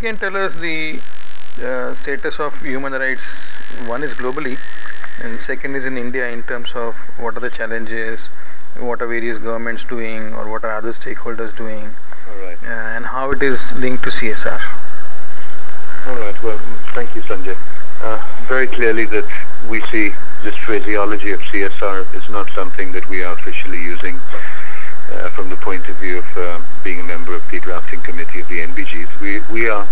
can tell us the status of human rights, one is globally and second is in India, in terms of what are the challenges, what are various governments doing, or what are other stakeholders doing, all right, and how it is linked to CSR? All right, well, thank you, Sanjay. Very clearly that we see this phraseology of CSR is not something that we are officially using from the point of view of being a member of the drafting committee of the NBGs. We are,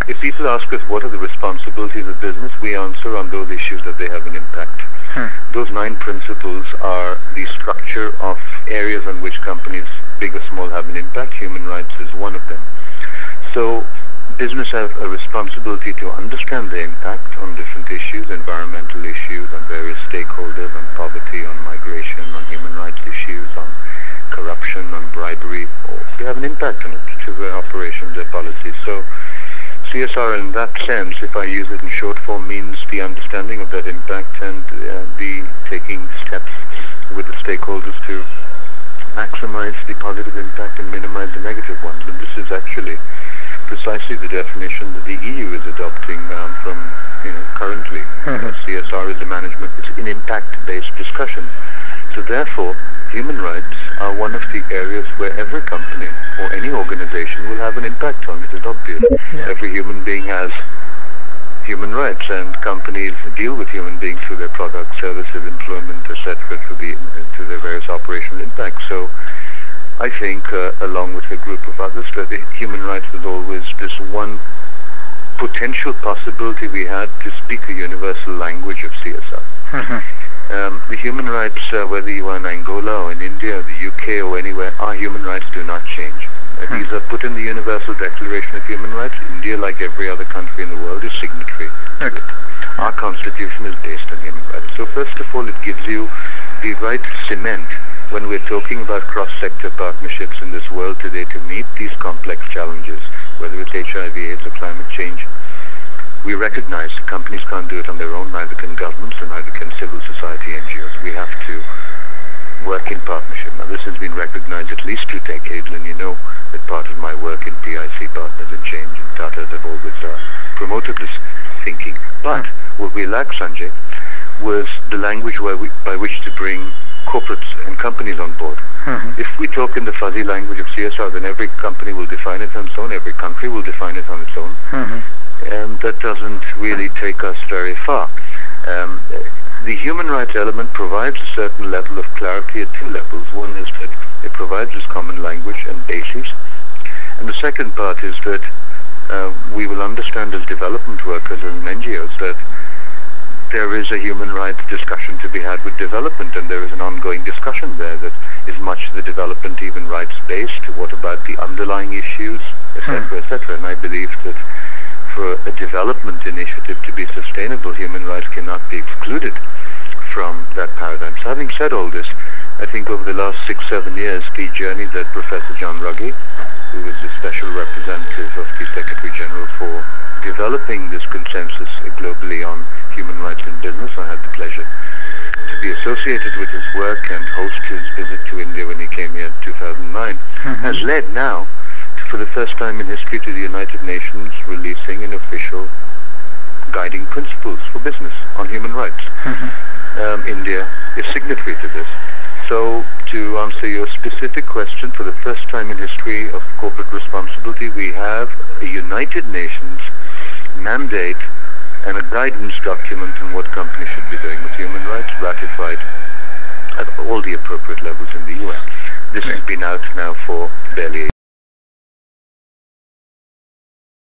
if people ask us what are the responsibilities of business, we answer on those issues that they have an impact. Those 9 principles are the structure of areas on which companies, big or small, have an impact. Human rights is one of them. So business have a responsibility to understand the impact on different issues, environmental issues, on various stakeholders, on poverty, on migration, on human rights issues, on corruption, on bribery. They have an impact on it to their operations, their policies. So CSR in that sense, if I use it in short form, means the understanding of that impact and the taking steps with the stakeholders to maximize the positive impact and minimize the negative ones. And this is actually precisely the definition that the EU is adopting from, currently. CSR is the management, it's an impact-based discussion. So therefore, human rights are one of the areas where every company or any organization will have an impact on. It is obvious. Yeah. Every human being has human rights, and companies deal with human beings through their products, services, employment, etc., through their various operational impacts. So I think, along with a group of others, that human rights was always this one potential possibility we had to speak a universal language of CSR. The human rights, whether you are in Angola or in India or the UK or anywhere, our human rights do not change. These are put in the Universal Declaration of Human Rights. India, like every other country in the world, is signatory to it. Our constitution is based on human rights. So first of all, it gives you the right cement when we're talking about cross-sector partnerships in this world today to meet these complex challenges, whether it's HIV, AIDS or climate change. We recognize companies can't do it on their own, neither can governments and neither can civil society NGOs. We have to work in partnership. Now this has been recognized at least 2 decades, and you know that part of my work in PIC Partners in Change and Tata have always promoted this thinking. But what we lacked, Sanjay, was the language by which to bring corporates and companies on board. If we talk in the fuzzy language of CSR, then every company will define it on its own, every country will define it on its own, and that doesn't really take us very far. The human rights element provides a certain level of clarity at 2 levels. One is that it provides this common language and basis, and the second part is that we will understand as development workers and NGOs that there is a human rights discussion to be had with development, and there is an ongoing discussion there that is much the development even rights-based. What about the underlying issues, etc., etc. And I believe that for a development initiative to be sustainable, human rights cannot be excluded from that paradigm. So having said all this, I think over the last 6-7 years, the journey that Professor John Ruggie, who is the special representative of the Secretary General for developing this consensus globally on human rights in business, I had the pleasure to be associated with his work and host his visit to India when he came here in 2009, has led now, for the first time in history, to the United Nations releasing an official guiding principles for business on human rights. India is signatory to this. So to answer your specific question, for the first time in history of corporate responsibility, we have a United Nations mandate and a guidance document on what companies should be doing with human rights, ratified at all the appropriate levels in the UN. This has been out now for barely